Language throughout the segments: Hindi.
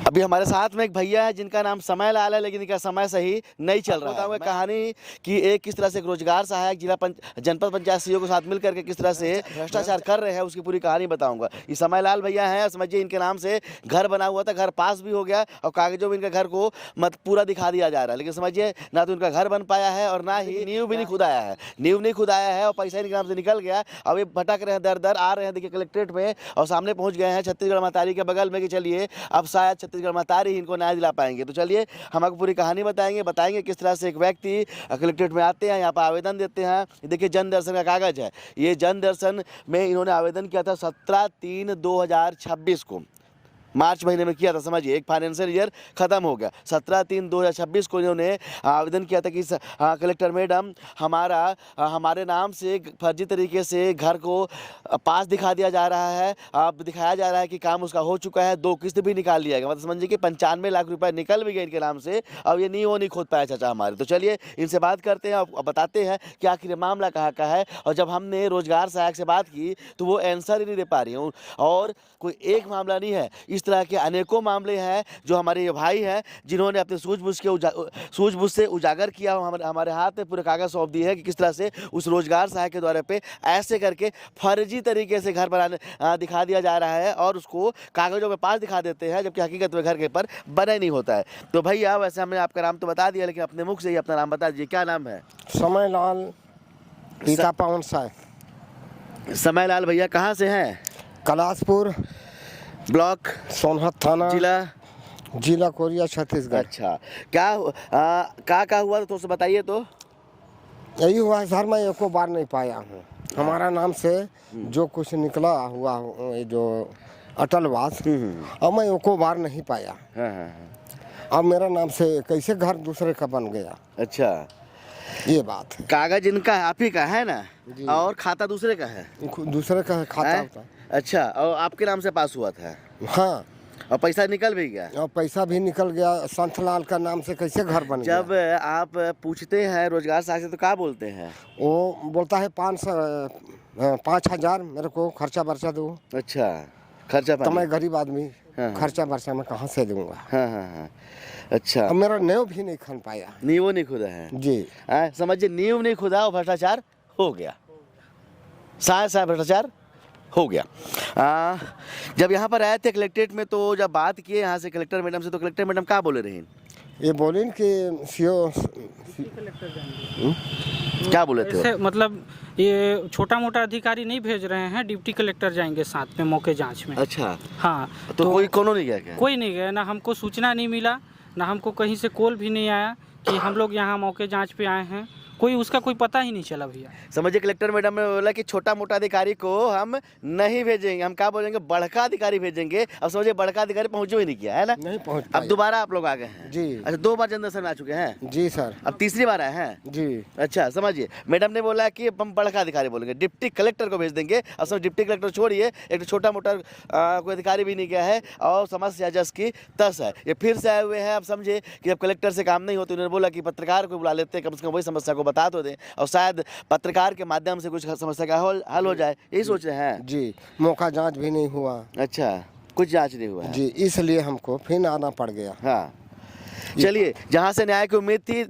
अभी हमारे साथ में एक भैया है जिनका नाम समय लाल है, लेकिन इनका समय सही नहीं चल रहा है। कहानी कि एक किस तरह से एक रोजगार सहायक जनपद पंचायत सीईओ के साथ मिल करके किस तरह से भ्रष्टाचार कर रहे हैं, उसकी पूरी कहानी बताऊंगा। ये समय लाल भैया हैं, समझिए इनके नाम से घर बना हुआ था, घर पास भी हो गया और कागजों में इनका घर को पूरा दिखा दिया जा रहा है, लेकिन समझिए ना तो इनका घर बन पाया है और ना ही नींव भी नहीं खुदाया है, नींव नहीं खुदाया है और पैसा इनके नाम से निकल गया। अब ये भटक रहे हैं, दर दर आ रहे हैं, देखिए कलेक्ट्रेट में और सामने पहुंच गए हैं छत्तीसगढ़ महतारी के बगल में कि चलिए अब शायद छत्तीसगढ़ महतारी इनको न्याय दिला पाएंगे। तो चलिए हम आपको पूरी कहानी बताएंगे किस तरह से एक व्यक्ति कलेक्ट्रेट में आते हैं, यहाँ पर आवेदन देते हैं। देखिए जन दर्शन का कागज है, ये जन दर्शन में इन्होंने आवेदन किया था 17/3/2026 को, मार्च महीने में किया था। समझिए एक फाइनेंशियल ईयर खत्म हो गया। 17/3/2026 को इन्होंने आवेदन किया था कि कलेक्टर मैडम हमारे नाम से फर्जी तरीके से घर को पास दिखा दिया जा रहा है, अब दिखाया जा रहा है कि काम उसका हो चुका है, 2 किस्त भी निकाल लिया गया, मतलब समझिए कि 95 लाख रुपए निकल भी गए इनके नाम से। अब ये नहीं खोद पाया चाचा हमारे। तो चलिए इनसे बात करते हैं और बताते हैं कि आखिर मामला कहाँ का है। और जब हमने रोजगार सहायक से बात की तो वो आंसर ही नहीं दे पा रही हूँ, और कोई एक मामला नहीं है, इस तरह के अनेकों मामले हैं जो हमारे ये भाई हैं जिन्होंने अपने सूझबूझ से उजागर किया। हमारे हाथ में पूरे कागज सौंप दिए है कि किस तरह से उस रोजगार सहायक के द्वारा पे ऐसे करके फर्जी तरीके से घर बनाने दिखा दिया जा रहा है और उसको कागजों में पास दिखा देते हैं, जबकि हकीकत में घर के पर बना ही नहीं होता है। तो भैया वैसे हमने आपका नाम तो बता दिया, लेकिन अपने मुख से ही अपना नाम बता दीजिए, क्या नाम है? समय लाल पिता पवन साय। समय लाल भैया कहाँ से हैं? कलासपुर ब्लॉक, सोनहत थाना, जिला कोरिया, छत्तीसगढ़। अच्छा, क्या हुआ तो उससे बताइए। तो यही हुआ है सर, मैं एको बार नहीं पाया हूँ। हमारा नाम से जो कुछ निकला हुआ ये जो अटलवास, अब मैं एको बार नहीं पाया। अब मेरा नाम से कैसे घर दूसरे का बन गया? अच्छा, ये बात है। कागज इनका है, आप ही का है ना, और खाता दूसरे का है? दूसरे का है खाता होता। अच्छा, और आपके नाम से पास हुआ था? हाँ। और पैसा निकल भी गया? और पैसा भी निकल गया। संतलाल का नाम से कैसे घर बन गया? जब आप पूछते हैं रोजगार सहायक से तो क्या बोलते हैं? वो बोलता है 5,000 मेरे को खर्चा बर्चा दो। अच्छा, खर्चा तो मैं गरीब आदमी, खर्चा बर्चा मैं कहाँ से दूंगा? हाँ। अच्छा, मेरा नींव भी नहीं खन पाया। नींव नहीं खुदा है जी। समझिए नींव नहीं खुदा और भ्रष्टाचार हो गया, साथ भ्रष्टाचार हो गया। जब यहाँ पर आए थे कलेक्ट्रेट में तो जब बात किए यहाँ से कलेक्टर मैडम से, तो कलेक्टर मैडम क्या बोले रही? ये बोले कि सीओ क्या बोले थे? मतलब ये छोटा मोटा अधिकारी नहीं भेज रहे हैं, डिप्टी कलेक्टर जाएंगे साथ में मौके जांच में। अच्छा, हाँ। तो कोई कोनो नहीं गया क्या? कोई नहीं गया, ना हमको सूचना नहीं मिला, ना हमको कहीं से कॉल भी नहीं आया कि हम लोग यहाँ मौके जांच पे आए हैं। कोई उसका कोई पता ही नहीं चला भैया। समझिए कलेक्टर मैडम ने बोला कि छोटा मोटा अधिकारी को हम नहीं भेजेंगे, हम क्या बोलेंगे, बड़का अधिकारी भेजेंगे। अब समझिए बड़का अधिकारी पहुंचो ही नहीं किया है ना, नहीं पहुंच। अब दोबारा आप लोग आ गए हैं जी? अच्छा, 2 बार जनदर्शन आ चुके हैं जी सर, अब तीसरी बार आए हैं जी। अच्छा, समझिए मैडम ने बोला कि हम बड़का अधिकारी बोलेंगे, डिप्टी कलेक्टर को भेज देंगे। अब समझ डिप्टी कलेक्टर छोड़िए, एक छोटा मोटा कोई अधिकारी भी नहीं गया है और समस्या जस की तस है। ये फिर से आए हुए हैं। अब समझे कि अब कलेक्टर से काम नहीं होता, उन्होंने बोला कि पत्रकार को बुला लेते हैं, कम से कम वही समस्या को बता तो दें और शायद पत्रकार के माध्यम से कुछ समस्या का हल हो जाए, यही सोच रहे हैं जी। मौका जांच भी नहीं हुआ। अच्छा, कुछ जांच नहीं हुआ जी, इसलिए हमको फिर आना पड़ गया। हाँ, चलिए, जहाँ से न्याय की उम्मीद थी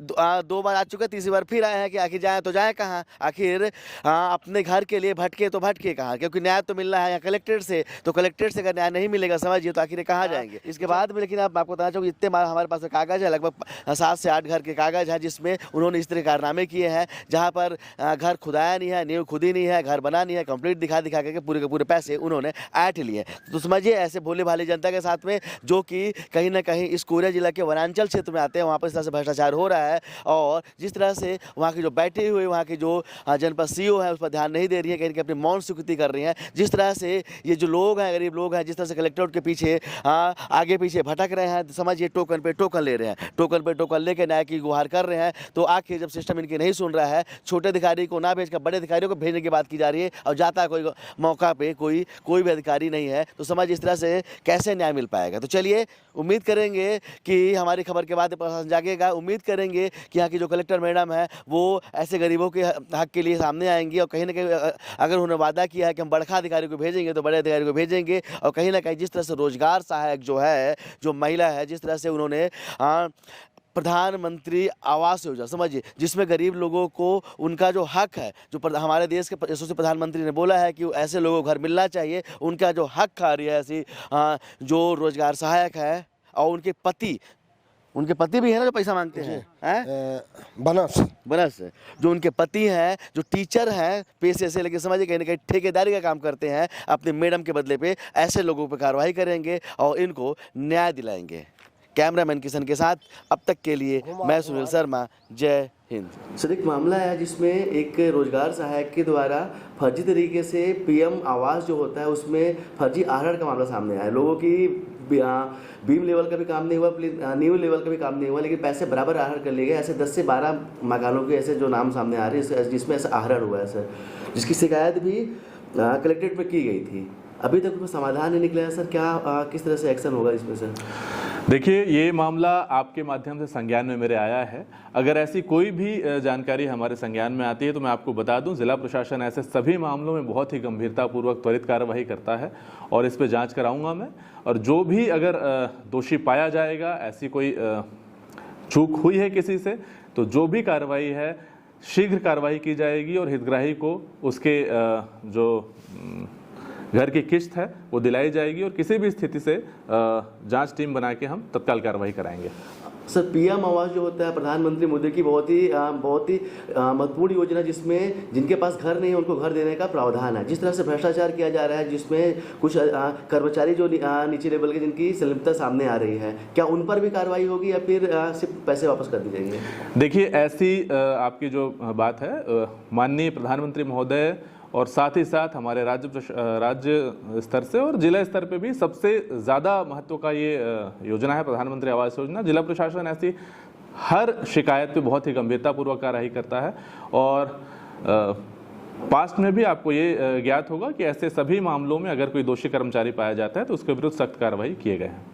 2 बार आ चुके, तीसरी बार फिर आए हैं कि आखिर जाए तो जाए कहाँ? आखिर अपने घर के लिए भटके तो भटके कहाँ? क्योंकि न्याय तो मिलना है कलेक्ट्रेट से, तो कलेक्ट्रेट से अगर न्याय नहीं मिलेगा समझिए तो आखिर कहाँ जाएंगे? इसके बाद में लेकिन आपको बताना चाहूँगी, इतने हमारे पास कागज है, लगभग 7 से 8 घर के कागज है जिसमें उन्होंने इस तरह कारनामे किए हैं, जहाँ पर घर खुदाया नहीं है, नींव खुदी नहीं है, घर बना नहीं है, कंप्लीट दिखा के पूरे के पूरे पैसे उन्होंने ऐंठ लिए। तो समझिए ऐसे भोले भाली जनता के साथ में, जो कि कहीं ना कहीं इस कोरिया जिला के वनांचल क्षेत्र में आते हैं, वहाँ पर इस तरह से भ्रष्टाचार हो रहा है। और जिस तरह से वहाँ की जो बैठी हुई वहाँ की जो जनपद सीईओ है उस पर ध्यान नहीं दे रही है, कहीं अपनी मौन स्वीकृति कर रही है। जिस तरह से ये जो लोग हैं, गरीब लोग हैं, जिस तरह से कलेक्ट्रेट के पीछे आगे पीछे भटक रहे हैं, समझिए टोकन पे टोकन ले रहे हैं, टोकन पे टोकन लेके न्याय की गुहार कर रहे हैं। तो आखिर जब सिस्टम इनकी नहीं सुन रहा है, छोटे अधिकारी को ना भेजकर बड़े अधिकारियों को भेजने की बात की जा रही है और जाता है कोई मौका पे कोई भी अधिकारी नहीं है, तो समझ इस तरह से कैसे न्याय मिल पाएगा? तो चलिए उम्मीद करेंगे कि हमारी खबर के बाद प्रशासन जागेगा। उम्मीद करेंगे कि यहाँ की जो कलेक्टर मैडम है वो ऐसे गरीबों के हक के लिए सामने आएंगी और कहीं ना कहीं अगर उन्होंने वादा किया है कि हम बड़का अधिकारी को भेजेंगे तो बड़े अधिकारी को भेजेंगे। और कहीं ना कहीं जिस तरह से रोजगार सहायक जो है, जो महिला है, जिस तरह से उन्होंने प्रधानमंत्री आवास योजना, समझिए, जिसमें गरीब लोगों को उनका जो हक है, जो हमारे देश के यशस्वी प्रधानमंत्री ने बोला है कि ऐसे लोगों को घर मिलना चाहिए, उनका जो हक खा रही है ऐसी जो रोजगार सहायक है और उनके पति भी है ना जो पैसा मांगते हैं, बनस जो उनके पति हैं, जो टीचर हैं पैसे से, लेकिन समझिए कहीं ना कहीं ठेकेदारी का काम करते हैं, अपने मैडम के बदले पे ऐसे लोगों पर कार्रवाई करेंगे और इनको न्याय दिलाएंगे। कैमरामैन किशन के साथ अब तक के लिए मैं सुनील शर्मा, जय हिंद। सर, एक मामला है जिसमें एक रोजगार सहायक के द्वारा फर्जी तरीके से पीएम आवास जो होता है उसमें फर्जी आहरण का मामला सामने आया। लोगों की बीम लेवल का भी काम नहीं हुआ, न्यू लेवल का भी काम नहीं हुआ, लेकिन पैसे बराबर आहरण कर लिए गए। ऐसे 10 से 12 मकानों के ऐसे जो नाम सामने आ रहे हैं जिसमें ऐसा आहरण हुआ है सर, जिसकी शिकायत भी कलेक्ट्रेट में की गई थी। अभी तक कोई समाधान नहीं निकला है सर, क्या किस तरह से एक्शन होगा इसमें सर? देखिए, ये मामला आपके माध्यम से संज्ञान में मेरे आया है। अगर ऐसी कोई भी जानकारी हमारे संज्ञान में आती है तो मैं आपको बता दूं, जिला प्रशासन ऐसे सभी मामलों में बहुत ही गंभीरतापूर्वक त्वरित कार्रवाई करता है और इस पर जांच कराऊंगा मैं। और जो भी अगर दोषी पाया जाएगा, ऐसी कोई चूक हुई है किसी से, तो जो भी कार्रवाई है शीघ्र कार्रवाई की जाएगी और हितग्राही को उसके जो घर की किस्त है वो दिलाई जाएगी और किसी भी स्थिति से जांच टीम बना के हम तत्काल कार्रवाई कराएंगे। सर, पीएम आवास जो होता है प्रधानमंत्री मोदी की बहुत ही महत्वपूर्ण योजना, जिसमें जिनके पास घर नहीं है उनको घर देने का प्रावधान है। जिस तरह से भ्रष्टाचार किया जा रहा है, जिसमें कुछ कर्मचारी जो नीचे लेवल के जिनकी संलिप्तता सामने आ रही है, क्या उन पर भी कार्रवाई होगी या फिर सिर्फ पैसे वापस कर दिए जाएंगे? देखिए, ऐसी आपकी जो बात है, माननीय प्रधानमंत्री महोदय और साथ ही साथ हमारे राज्य स्तर से और जिला स्तर पे भी सबसे ज़्यादा महत्व का ये योजना है प्रधानमंत्री आवास योजना। जिला प्रशासन ऐसी हर शिकायत पे बहुत ही गंभीरतापूर्वक कार्रवाई करता है और पास्ट में भी आपको ये ज्ञात होगा कि ऐसे सभी मामलों में अगर कोई दोषी कर्मचारी पाया जाता है तो उसके विरुद्ध सख्त कार्रवाई किए गए हैं।